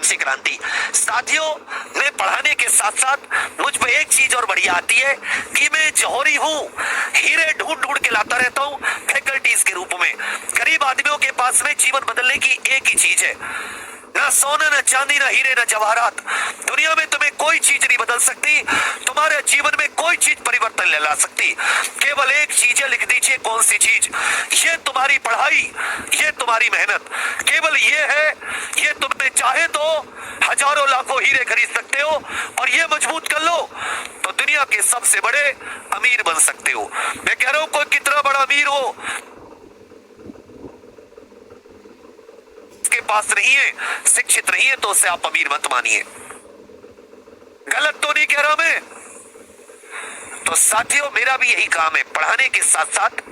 से क्रांति। साथियों, मैं पढ़ाने के साथ साथ मुझ पे एक चीज और बढ़िया आती है कि मैं जौहरी हूँ, हीरे ढूंढ ढूंढ के लाता रहता हूँ फैकल्टीज के रूप में। गरीब आदमियों के पास में जीवन बदलने की एक ही चीज है, ना सोना, ना चांदी, ना हीरे, ना जवाहरात। दुनिया में तुम्हें कोई चीज नहीं बदल सकती, तुम्हारे जीवन में कोई चीज परिवर्तन ले ला सकती। केवल एक चीज है, लिख दीजिए कौन सी चीज। ये तुम्हारी पढ़ाई, ये तुम्हारी मेहनत, केवल ये है। ये तुम्हें चाहे तो हजारों लाखों हीरे खरीद सकते हो और ये मजबूत कर लो तो दुनिया के सबसे बड़े अमीर बन सकते हो। मैं कह रहा हूं, कोई कितना बड़ा अमीर हो, के पास नहीं है, शिक्षित नहीं है, तो उसे आप अमीर मत मानिए। गलत तो नहीं कह रहा मैं? तो साथियों, मेरा भी यही काम है, पढ़ाने के साथ साथ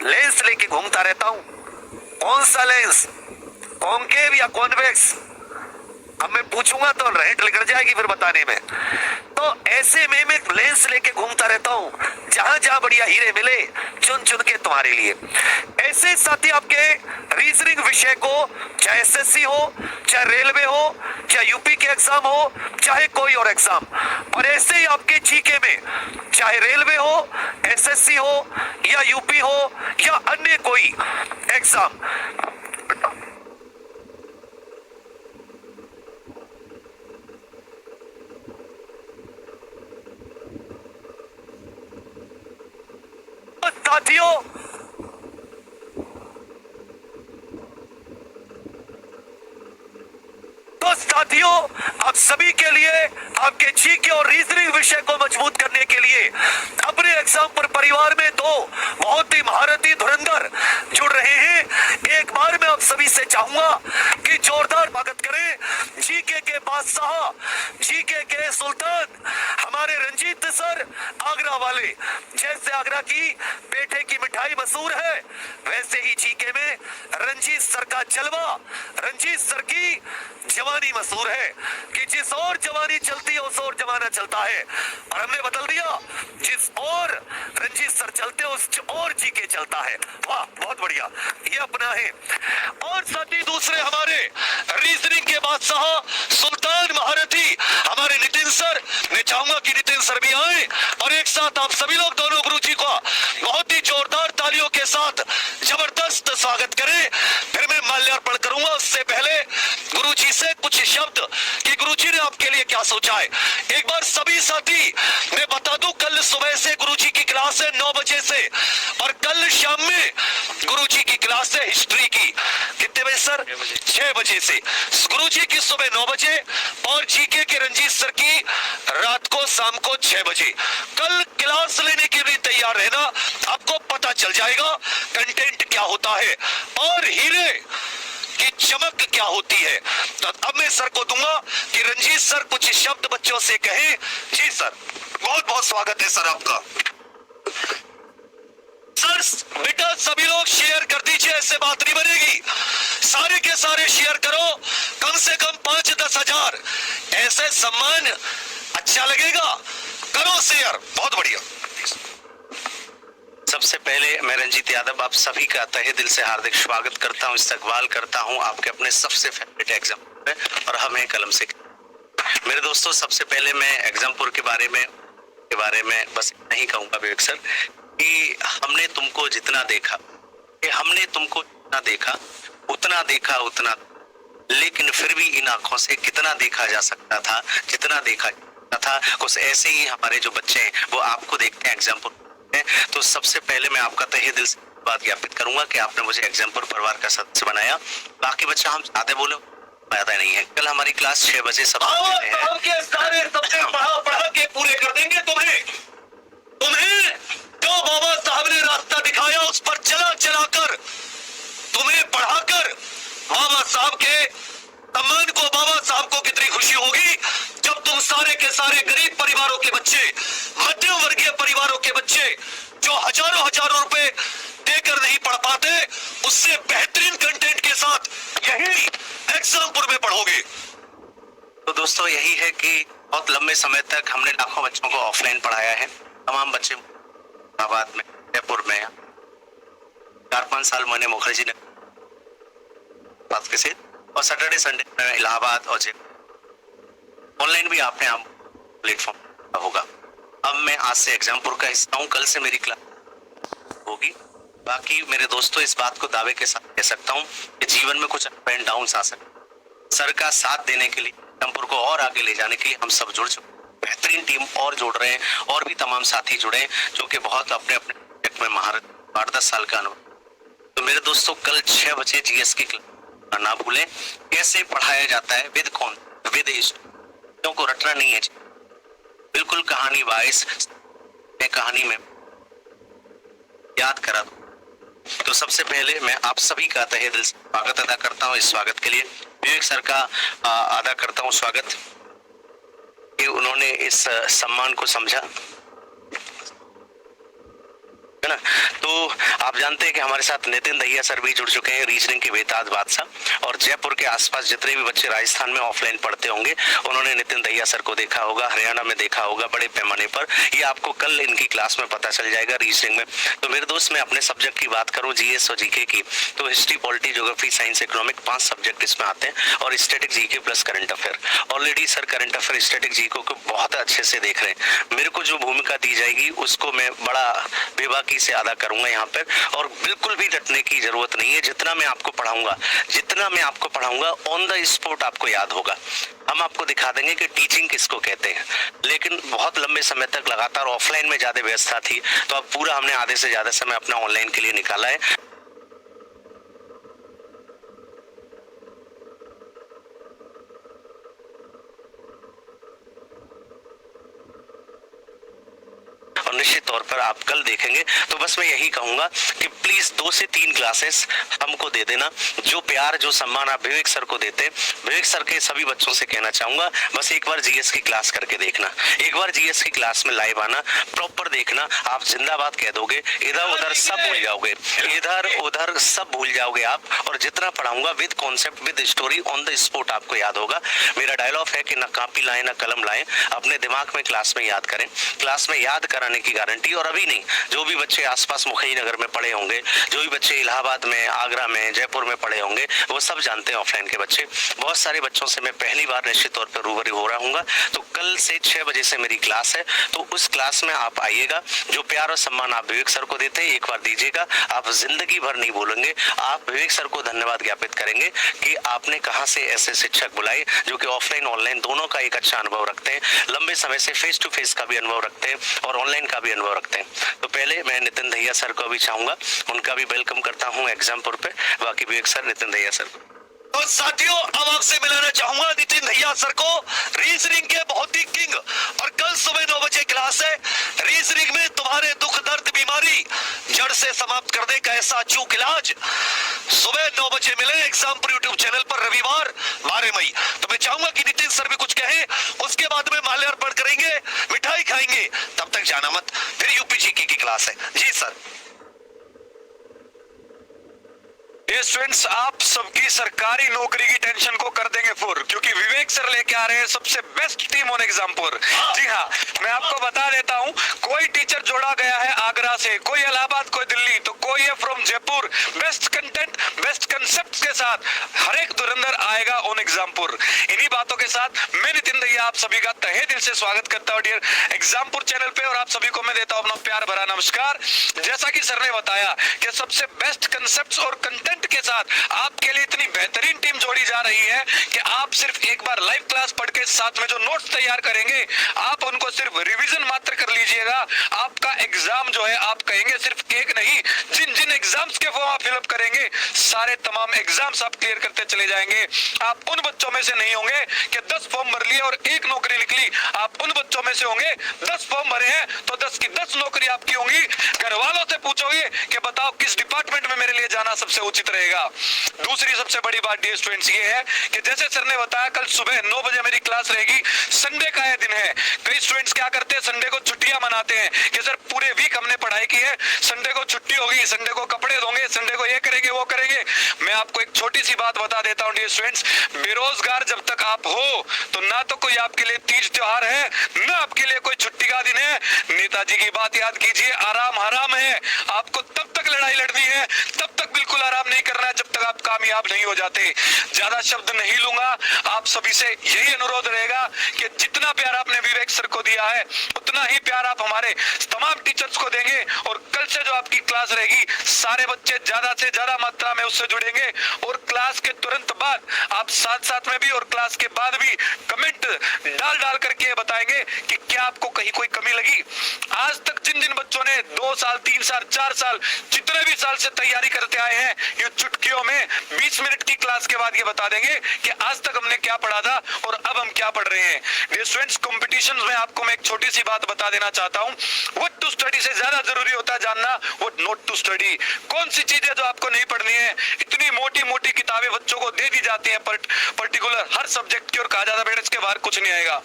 लेंस लेके घूमता रहता हूं। कौन सा लेंस, कॉन्केव या कॉन्वेक्स? अब मैं पूछूंगा तो रेट निकल जाएगी फिर बताने में। तो ऐसे में मैं लेंस लेके घूमता रहता हूं, जहां जहां बढ़िया हीरे मिले चुन चुन के तुम्हारे लिए। ऐसे साथी आपके रीजनिंग विषय को, चाहे एसएससी हो, चाहे रेलवे हो, चाहे यूपी के एग्जाम हो, चाहे कोई और एग्जाम, और ऐसे ही आपके जीके में, चाहे रेलवे हो, एसएससी हो या यूपी हो या अन्य कोई एग्जाम, साथियों आप सभी के लिए आपके जीके और रीजनिंग विषय को मजबूत करने के लिए अपने एग्जाम पर परिवार में दो बहुत ही महारथी धुरंधर जुड़ रहे हैं। एक बार मैं आप सभी से चाहूंगा कि जोरदार स्वागत करें जीके के बादशाह, जीके के सुल्तान, हमारे रंजीत सर, आगरा वाले। जैसे आगरा की पेठे की मिठाई मशहूर है, वैसे ही जीके में रंजीत सर का जलवा, रंजीत सर की जवानी मशहूर है कि जिस और जवानी चलती है उस और जमाना चलता है, और हमने बदल दिया, जिस और रंजीत सर चलते उस और जीके चलता है। वाह, बहुत बढ़िया, ये अपना है। और साथ ही दूसरे हमारे रीजनिंग के बादशाह, सुल्तान महारथी, हमारे नितिन सर। मैं चाहूंगा कि नितिन सर भी आए और एक साथ आप सभी लोग दोनों गुरुजी को बहुत ही जोरदार तालियों के साथ जबरदस्त स्वागत करें। फिर मैं माल्यार्पण करूंगा, उससे पहले गुरुजी से कुछ शब्द कि गुरुजी ने आपके लिए क्या सोचा है। एक बार सभी साथी मैं बता दूं, कल सुबह से गुरुजी की क्लास है 9 बजे से, और कल शाम में गुरुजी की क्लास है हिस्ट्री की। कितने बजे सर? 6 बजे से गुरुजी की सुबह 9 बजे, और जीके के रंजीत सर की रात को शाम को 6 बजे। कल क्लास लेने के लिए तैयार रहना, आपको पता चल जाएगा कंटेंट क्या होता है और हीरे की चमक क्या होती है। तो अब मैं सर को दूंगा कि रंजीत सर कुछ शब्द बच्चों से कहें। जी सर, बहुत बहुत स्वागत है सर आपका। सर बेटा सभी लोग शेयर कर दीजिए, ऐसे बात नहीं बनेगी, सारे के सारे शेयर करो, कम से कम 5-10 हजार, ऐसे सम्मान अच्छा लगेगा, करो शेयर, बहुत बढ़िया। सबसे पहले मैं रंजीत यादव आप सभी का तहे दिल से हार्दिक स्वागत करता हूं, इस्तकबाल करता हूं आपके अपने सबसे फेवरेट एग्जाम में, और हम हैं कलम से। मेरे दोस्तों, सबसे पहले मैं एग्जामपुर के बारे में बस नहीं कहूंगा विवेक सर कि हमने तुमको जितना देखा, उतना देखा, लेकिन फिर भी इन आंखों से कितना देखा जा सकता था, जितना देखा था। कुछ ऐसे ही हमारे जो बच्चे हैं वो आपको देखते हैं एग्जामपुर। तो सबसे पहले मैं आपका तहे दिल से बात ज्ञापित करूंगा कि आपने मुझे एग्जामपुर परिवार का सदस्य बनाया। बाकी बच्चा हम ज्यादा बोले फायदा नहीं है। कल हमारी क्लास 6 बजे सब सारे सब्जेक्ट पढ़ा के पूरे कर देंगे। तुम्हें जो बाबा साहब ने रास्ता दिखाया उस पर चला कर, तुम्हें पढ़ाकर बाबा साहब के सम्मान को, बाबा साहब को कितनी खुशी होगी जब तुम सारे के सारे गरीब परिवारों के बच्चे, मध्यम वर्गीय परिवारों के बच्चे जो हजारों रुपए देकर नहीं पढ़ पाते, उससे बेहतरीन कंटेंट के साथ यही एग्जामपुर में पढ़ोगे। तो दोस्तों यही है कि बहुत लंबे समय तक हमने लाखों बच्चों को ऑफलाइन पढ़ाया है। तमाम बच्चे इलाहाबाद में, जयपुर में, 4-5 साल मैंने मुखर्जी ने बात के से और सैटरडे संडे में इलाहाबाद और जयपुर। ऑनलाइन भी आपने आप प्लेटफॉर्म होगा। अब मैं आज से एग्जामपुर का हिस्सा हूँ, कल से मेरी क्लास होगी। बाकी मेरे दोस्तों, इस बात को दावे के साथ कह सकता हूँ कि जीवन में कुछ अप एंड डाउन आ सकते। सर का साथ देने के लिए, एग्जामपुर को और आगे ले जाने के लिए हम सब जुड़ चुके हैं। बेहतरीन टीम और जुड़ रहे हैं और भी तमाम साथी जुड़े हैं जो कि बहुत अपने अपने प्रोजेक्ट में महारत, 8-10 साल का अनुभव। तो मेरे दोस्तों, कल 6 बजे जीएस की क्लास ना भूलें। कैसे पढ़ाया जाता है, विद कौन, विद हिस्ट्री को रटना नहीं है, बिल्कुल कहानी वाइज कहानी में याद करा दो। तो सबसे पहले मैं आप सभी का तहे दिल से स्वागत अदा करता हूं। इस स्वागत के लिए विवेक सर का अदा करता हूं स्वागत कि उन्होंने इस सम्मान को समझा, है ना। तो आप जानते हैं कि हमारे साथ नितिन दहिया सर भी जुड़ चुके हैं, रीजनिंग के बेताज बादशाह। और जयपुर के आसपास जितने भी बच्चे राजस्थान में ऑफलाइन पढ़ते होंगे उन्होंने नितिन दहिया सर को देखा होगा, हरियाणा में देखा होगा बड़े पैमाने पर। ये आपको कल इनकी क्लास में पता चल जाएगा रीजनिंग में। तो मेरे दोस्त, मैं अपने सब्जेक्ट की बात करूं, जीएस और जीके की, तो history, polity, geography, science, economic 5 subject इसमें आते हैं और static GK plus current affair. Already sir current affair, static GK को बहुत अच्छे से देख रहे हैं। मेरे को जो भूमिका दी जाएगी उसको मैं बड़ा बेबाकी से अदा करूंगा यहाँ पर, और बिल्कुल भी डरने की जरूरत नहीं है। जितना मैं आपको पढ़ाऊंगा ऑन द स्पॉट आपको याद होगा। हम आपको दिखा देंगे कि टीचिंग किसको कहते हैं। लेकिन बहुत लंबे समय तक लगातार ऑफलाइन में ज्यादा व्यवस्था थी, तो अब पूरा हमने आधे से ज्यादा समय अपना ऑनलाइन के लिए निकाला है। और निश्चित तौर पर आप कल देखेंगे। तो बस मैं यही कहूंगा कि प्लीज 2 से 3 क्लासेस हमको दे देना। जो प्यार, जो सम्मान आप विवेक सर को देते, विवेक सर के सभी बच्चों से कहना चाहूंगा, बस एक बार जीएस की क्लास करके देखना। एक बार जीएस की क्लास में लाइव आना, प्रॉपर देखना। आप जिंदाबाद कह दोगे, इधर उधर सब भूल जाओगे, इधर उधर सब भूल जाओगे आप। और जितना पढ़ाऊंगा with concept, with story, on the spot आपको याद होगा। मेरा डायलॉग है कि ना कॉपी लाएं ना कलम लाएं, अपने दिमाग में क्लास में याद करें। क्लास में याद कराने की गारंटी। और अभी नहीं, जो भी बच्चे आसपास मुखई नगर में पढ़े होंगे, जो भी बच्चे इलाहाबाद में, आगरा में, जयपुर में पढ़े होंगे, वो सब जानते हैं ऑफलाइन के बच्चे। बहुत सारे बच्चों से मैं पहली बार निश्चित तौर पर रूबरू हो रहा हूँ। तो कल से 6 बजे से मेरी क्लास है, तो उस क्लास में आप आइएगा। जो प्यार और सम्मान आप विवेक सर को देते हैं, एक बार दीजिएगा। आप जिंदगी भर नहीं भूलेंगे। आप विवेक सर को धन्यवाद ज्ञापित करेंगे कि आपने कहां से ऐसे शिक्षक बुलाए जो कि ऑफलाइन ऑनलाइन दोनों का एक अच्छा अनुभव रखते हैं, लंबे समय से फेस टू फेस का भी अनुभव रखते हैं और ऑनलाइन का भी अनुभव रखते हैं। तो पहले मैं नितिन दहिया सर को भी चाहूंगा, उनका भी वेलकम करता हूं एग्जामपुर पे। बाकी विवेक सर, नितिन दहिया सर को। तो साथियों, अब आपसे मिलाना चाहूंगा नितिन दहिया सर को, रीजनिंग के बहुत ही किंग। और कल सुबह 9 बजे क्लास है। रीजनिंग में तुम्हारे दुख दर्द बीमारी जड़ से समाप्त कर दे का ऐसा अचूक इलाज। सुबह 9 बजे मिले एग्जामपुर यूट्यूब चैनल पर, रविवार 12 मई। तो मैं चाहूंगा कि नितिन सर भी कुछ कहें, उसके बाद में माल्यार्पण करेंगे, मिठाई खाएंगे। तब तक जाना मत, फिर यूपीजीके की क्लास है। जी सर। ये स्टूडेंट्स, आप सबकी सरकारी नौकरी की टेंशन को कर देंगे फुर, क्योंकि विवेक सर लेके आ रहे हैं सबसे बेस्ट टीम ऑन एग्जामपुर। जी हाँ, मैं आपको बता देता हूँ, कोई टीचर जोड़ा गया है आगरा से, कोई इलाहाबाद, कोई दिल्ली, तो कोई है from Jaipur. Best content, best concept के साथ हर एक धुरंधर आएगा ऑन एग्जामपुर। इन्हीं बातों के साथ मैं नितिन दहिया आप सभी का तहे दिल से स्वागत करता हूँ डियर एग्जामपुर चैनल पे, और आप सभी को मैं देता हूँ अपना प्यार भरा नमस्कार। जैसा कि सर ने बताया कि सबसे बेस्ट कंसेप्ट और कंटेंट के साथ आपके लिए इतनी बेहतरीन टीम जोड़ी जा रही है कि आप सिर्फ एक बार लाइव क्लास पढ़ के साथ में जो नोट्स तैयार करेंगे, आप उनको सिर्फ रिवीजन मात्र कर लीजिएगा। आपका एग्जाम जो है, आप कहेंगे सिर्फ एक नहीं, जिन जिन एग्जाम्स के फॉर्म आप फिलअप करेंगे, सारे तमाम एग्जाम्स आप क्लियर करते चले जाएंगे। आप उन बच्चों में से नहीं होंगे कि 10 फॉर्म भर लिए और 1 नौकरी निकली। आप उन बच्चों में से होंगे 10 फॉर्म भरे हैं तो 10 की 10 नौकरी आपकी होंगी। घर वालों से पूछोगे कि बताओ किस डिपार्टमेंट में मेरे लिए जाना सबसे उचित रहेगा। दूसरी सबसे बड़ी बात डियर स्टूडेंट्स ये है कि जैसे सर ने बताया, कल सुबह 9 बजे मेरी क्लास रहेगी। संडे का यह दिन है। कई स्टूडेंट्स क्या करते हैं, संडे को छुट्टियां मनाते हैं कि सर पूरे वीक हमने पढ़ाई की है, संडे को छुट्टी होगी, संडे को कपड़े धोंगे, संडे को ये करेंगे वो करेंगे। मैं आपको एक छोटी सी बात बता देता हूं डियर स्टूडेंट्स, बेरोजगार जब तक आप हो तो ना तो कोई आपके लिए तीज त्योहार है, ना आपके लिए कोई छुट्टी का दिन है। नेताजी की बात याद कीजिए, आराम हराम है। आपको तब तक लड़ाई लड़नी है, तब तक बिल्कुल आराम नहीं करना है जब तक आप कामयाब नहीं हो जाते। ज्यादा शब्द नहीं लूंगा, आप सभी से यही अनुरोध रहेगा कि जितना प्यार आपने विवेक सर को दिया है उतना ही प्यार आप हमारे तमाम टीचर्स को देंगे, और कल से जो आपकी क्लास रहेगी सारे बच्चे ज्यादा से ज्यादा मात्रा में उससे जुड़ेंगे, और क्लास के तुरंत बाद आप साथ साथ में भी और क्लास के बाद भी कमेंट डाल करके बताएंगे कि क्या आपको कहीं कोई कमी लगी। आज तक जिन जिन बच्चों ने 2 साल 3 साल 4 साल जितने भी साल से तैयारी करते आए हैं, ये चुटकियों में 20 मिनट की क्लास के बाद ये बता देंगे कि आज तक हमने क्या पढ़ा था और अब हम क्या पढ़ रहे हैं। डियर स्टूडेंट्स, कंपटीशन में आपको मैं एक छोटी सी बात बता देना चाहता हूं, व्हाट टू स्टडी से ज्यादा जरूरी होता है जानना व्हाट नॉट टू स्टडी। कौन सी चीजें जो आपको नहीं पढ़नी है। इतनी मोटी मोटी किताबें बच्चों को दे दी जाती हैं पर्टिकुलर हर सब्जेक्ट की, और कहा जाता है बेटा इसके बाहर कुछ नहीं आएगा।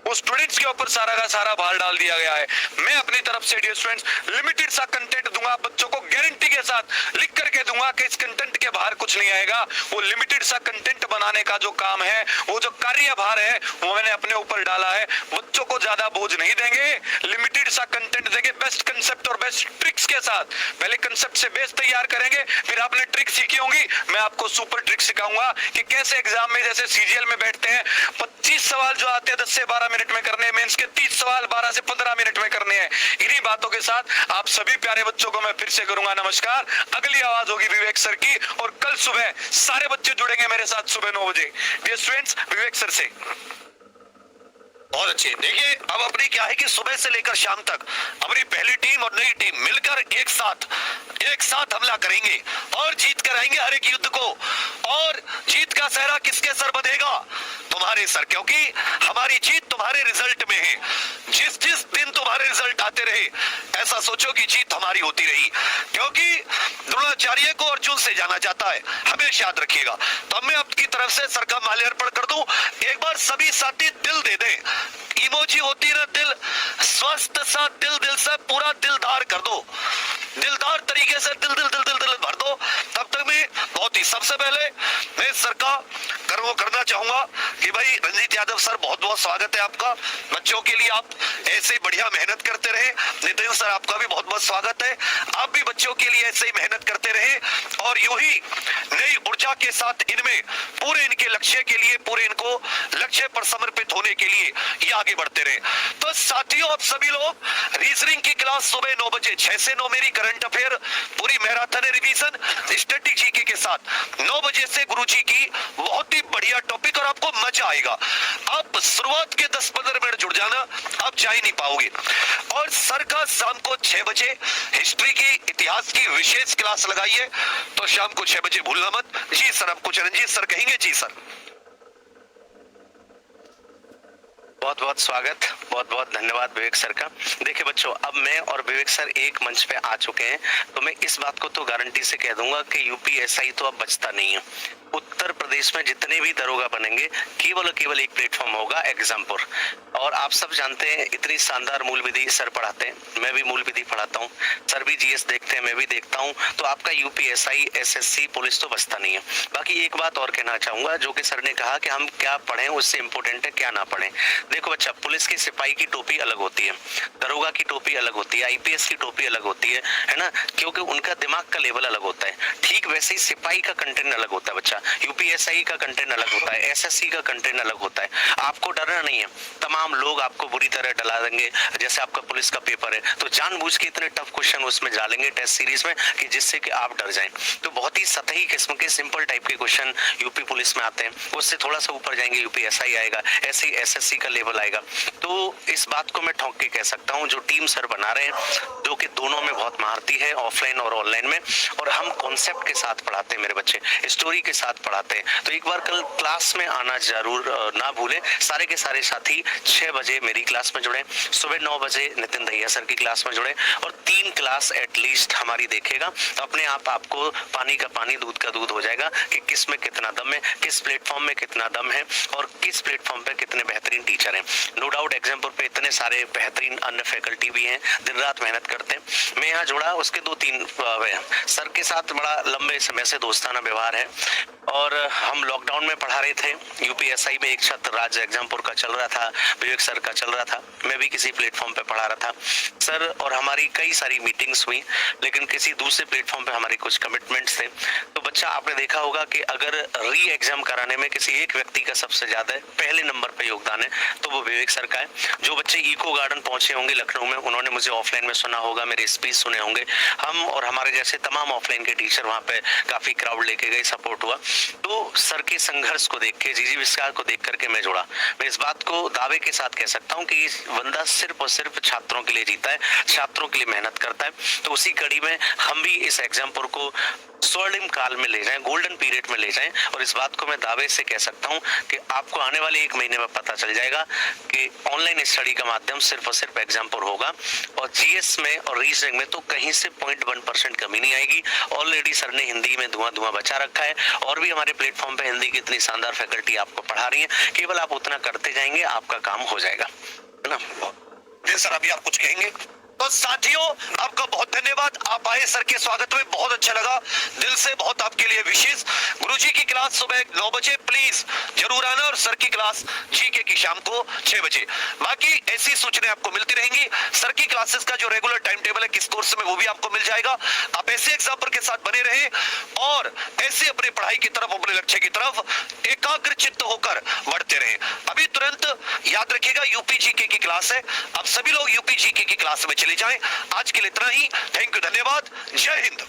वो स्टूडेंट्स के ऊपर सारा का सारा भार डाल दिया गया है। मैं अपनी तरफ से डियर स्टूडेंट्स लिमिटेड सा कंटेंट दूंगा बच्चों को, गारंटी के साथ लिख करके दूंगा कि इस कंटेंट के बाहर कुछ नहीं आएगा। वो लिमिटेड सा कंटेंट बनाने का जो काम है, वो जो कार्यभार है, वो मैंने अपने ऊपर डाला है। बच्चों को ज्यादा बोझ नहीं देंगे, लिमिटेड सा कंटेंट देंगे बेस्ट कंसेप्ट और बेस्ट ट्रिक्स के साथ। पहले कंसेप्ट से बेस तैयार करेंगे, फिर आपने ट्रिक सीखी होंगी, मैं आपको सुपर ट्रिक सिखाऊंगा कि कैसे एग्जाम में जैसे सीजीएल में बैठते हैं 25 सवाल जो आते हैं 10 से 12 मिनट में करने, मेंस के 30 सवाल 12 से 15 मिनट में करने हैं। इन्हीं बातों के साथ आप सभी प्यारे बच्चों को मैं फिर से करूंगा नमस्कार। अगली आवाज होगी विवेक सर की, और कल सुबह सारे बच्चे जुड़ेंगे मेरे साथ सुबह 9 बजे। डियर स्टूडेंट्स, विवेक सर से। बहुत अच्छे। देखिए अब अपनी क्या है कि सुबह से लेकर शाम तक अपनी पहली टीम और नई टीम मिलकर एक साथ हमला करेंगे और जीत कर आएंगे हर एक युद्ध को। और जीत का सेहरा किसके सर बंधेगा? तुम्हारे सर, क्योंकि हमारी जीत तुम्हारे रिजल्ट में है। जिस जिस दिन तुम्हारे रिजल्ट आते रहे ऐसा सोचो कि जीत हमारी होती रही, क्योंकि द्रोणाचार्य को अर्जुन से जाना जाता है, हमेशा याद रखिएगा। तो मैं आपकी तरफ से सर का माल्यार्पण कर दूं। एक बार सभी साथी दिल दे दें, इमोजी होती है दिल, स्वस्थ सा दिल से पूरा दिलदार कर दो, दिलदार तरीके से दिल भर दो। तब तक मैं बहुत ही सबसे पहले मैं सर का कर्म करना चाहूंगा कि भाई रंजीत यादव सर बहुत बहुत स्वागत है आपका। बच्चों के लिए आप ऐसे ही बढ़िया मेहनत करते रहे। नितिन सर आपका भी बहुत बहुत स्वागत है, आप भी बच्चों के लिए ऐसे ही मेहनत करते रहे और यूं ही नई ऊर्जा के साथ इनमें पूरे इनके लक्ष्य के लिए, पूरे इनको लक्ष्य पर समर्पित होने के लिए ये आगे बढ़ते रहे। तो साथियों आप सभी लोग रीजनिंग की क्लास सुबह 9 बजे 6 से 9 मेरी करंट अफेयर पूरी मैराथन रिवीजन स्ट्रेटेजी के साथ 9 बजे से गुरुजी की बहुत ही बढ़िया टॉपिक और आपको मजा आएगा। आप शुरुआत के 10-15 मिनट जुड़ जाना, आप जा ही नहीं पाओगे। और सर का शाम को 6 बजे हिस्ट्री की, इतिहास की विशेष क्लास लगाई है, तो शाम को 6 बजे भूलना मत। जी सर, आपको चरणजीत सर कहेंगे। जी सर, बहुत बहुत स्वागत, बहुत बहुत धन्यवाद विवेक सर का। देखिए बच्चों, अब मैं और विवेक सर एक मंच पे आ चुके हैं, तो मैं इस बात को तो गारंटी से कह दूंगा कि यूपीएसआई तो अब बचता नहीं है। उत्तर प्रदेश में जितने भी दरोगा बनेंगे केवल एक प्लेटफॉर्म होगा एग्जामपुर। और आप सब जानते हैं इतनी शानदार मूल विधि सर पढ़ाते हैं, मैं भी मूल विधि पढ़ाता हूँ, सर भी जीएस देखते हैं, मैं भी देखता हूँ। तो आपका यूपीएसआई, एसएससी, पुलिस तो बचता नहीं है। बाकी एक बात और कहना चाहूंगा, जो कि सर ने कहा कि हम क्या पढ़ें उससे इम्पोर्टेंट है क्या ना पढ़ें। देखो बच्चा, पुलिस की सिपाही की टोपी अलग होती है, दरोगा की टोपी अलग होती है, आईपीएस की टोपी अलग होती है ना, क्योंकि उनका दिमाग का लेवल अलग होता है। ठीक वैसे ही सिपाही का कंटेंट अलग होता है बच्चा, यूपीएसआई का कंटेंट अलग होता है, एसएससी का कंटेंट अलग होता है। आपको डरना नहीं है, तमाम लोग आपको बुरी तरह डरा देंगे। जैसे आपका पुलिस का पेपर है तो जानबूझ के इतने टफ क्वेश्चन उसमें डालेंगे टेस्ट सीरीज में कि जिससे कि आप डर जाएं। तो बहुत ही सतही किस्म के सिंपल टाइप के क्वेश्चन यूपी पुलिस में आते हैं, उससे थोड़ा सा ऊपर जाएंगे यूपीएसआई आएगा, ऐसे ही एसएससी का लेवल आएगा। तो इस बात को मैं ठोक के कह सकता हूँ, जो टीम सर बना रहे हैं, जो कि दोनों में बहुत महारती है, ऑफलाइन और ऑनलाइन में, और हम कॉन्सेप्ट के साथ पढ़ाते हैं, मेरे बच्चे स्टोरी के साथ पढ़ाते हैं। तो एक बार कल क्लास में आना जरूर ना भूलें। सारे के सारे साथी 6 बजे मेरी क्लास में जुड़े, सुबह 9 बजे नितिन दहिया सर की क्लास में जुड़े, और 3 क्लास एटलीस्ट हमारी देखेगा तो अपने आप आपको पानी का पानी, दूध का दूध हो जाएगा कि किस में कितना दम है, किस प्लेटफॉर्म में कितना दम है, और किस प्लेटफॉर्म पे कितने बेहतरीन टीचर हैं। नो डाउट एग्जाम्पल पे इतने सारे बेहतरीन अन्य फैकल्टी भी हैं, दिन रात मेहनत करते हैं। मैं यहाँ जुड़ा, उसके 2-3 सर के साथ बड़ा लंबे समय से दोस्ताना व्यवहार है। और हम लॉकडाउन में पढ़ा रहे थे। यूपीएसआई में एक छात्र राज्य एग्जामपुर का चल रहा था, विवेक सर का चल रहा था, मैं भी किसी प्लेटफॉर्म पे पढ़ा रहा था सर, और हमारी कई सारी मीटिंग्स हुई, लेकिन किसी दूसरे प्लेटफॉर्म पे हमारे कुछ कमिटमेंट्स थे। तो बच्चा आपने देखा होगा कि अगर री एग्जाम कराने में किसी एक व्यक्ति का सबसे ज्यादा पहले नंबर पे योगदान है तो वो विवेक सर का है। जो बच्चे इको गार्डन पहुंचे होंगे लखनऊ में, उन्होंने मुझे ऑफलाइन में सुना होगा, मेरे स्पीच सुने होंगे। हम और हमारे जैसे तमाम ऑफलाइन के टीचर वहां पे काफी क्राउड लेके गए, सपोर्ट हुआ। तो सर के संघर्ष को देख के, जीजी विस्तार को देख करके मैं जुड़ा। मैं इस बात को दावे के साथ कह सकता हूं कि ये बंदा सिर्फ और सिर्फ छात्रों के लिए जीता है, छात्रों के लिए मेहनत करता है। तो उसी कड़ी में हम भी इस एग्जामपुर को स्वर्णिम काल में ले जाएं, गोल्डन पीरियड में ले जाएं, और इस बात को मैं दावे से कह सकता हूं कि आपको आने वाले 1 महीने में पता चल जाएगा कि ऑनलाइन स्टडी का माध्यम सिर्फ और सिर्फ एग्जामपुर होगा, और जीएस में और रीजनिंग में तो कहीं से 0.1% कमी नहीं आएगी। ऑलरेडी सर ने हिंदी में धुआं बचा रखा है, और भी हमारे प्लेटफॉर्म पे हिंदी की इतनी शानदार फैकल्टी आपको पढ़ा रही है, केवल आप उतना करते जाएंगे, आपका काम हो जाएगा, है ना। सर अभी आप कुछ कहेंगे? तो साथियों आपका बहुत धन्यवाद, आप आए, सर के स्वागत में बहुत अच्छा लगा, दिल से बहुत आपके लिए विशेष। गुरुजी की क्लास सुबह 9 बजे प्लीज जरूर आना, और सर की क्लास जीके की शाम को 6 बजे। बाकी ऐसी सूचनाएं आपको मिलती रहेंगी। सर की क्लासेस का जो रेगुलर टाइम टेबल है किस कोर्स में, वो भी आपको मिल जाएगा। आप ऐसे एग्जाम्पल के साथ बने रहे और ऐसे अपनी पढ़ाई की तरफ, अपने लक्ष्य की तरफ एकाग्र चित्त होकर बढ़ते रहे। अभी तुरंत याद रखिएगा यूपी जीके की क्लास है, आप सभी लोग यूपी जीके की क्लास में चले जाएं। आज के लिए इतना ही, थैंक यू, धन्यवाद, जय हिंद।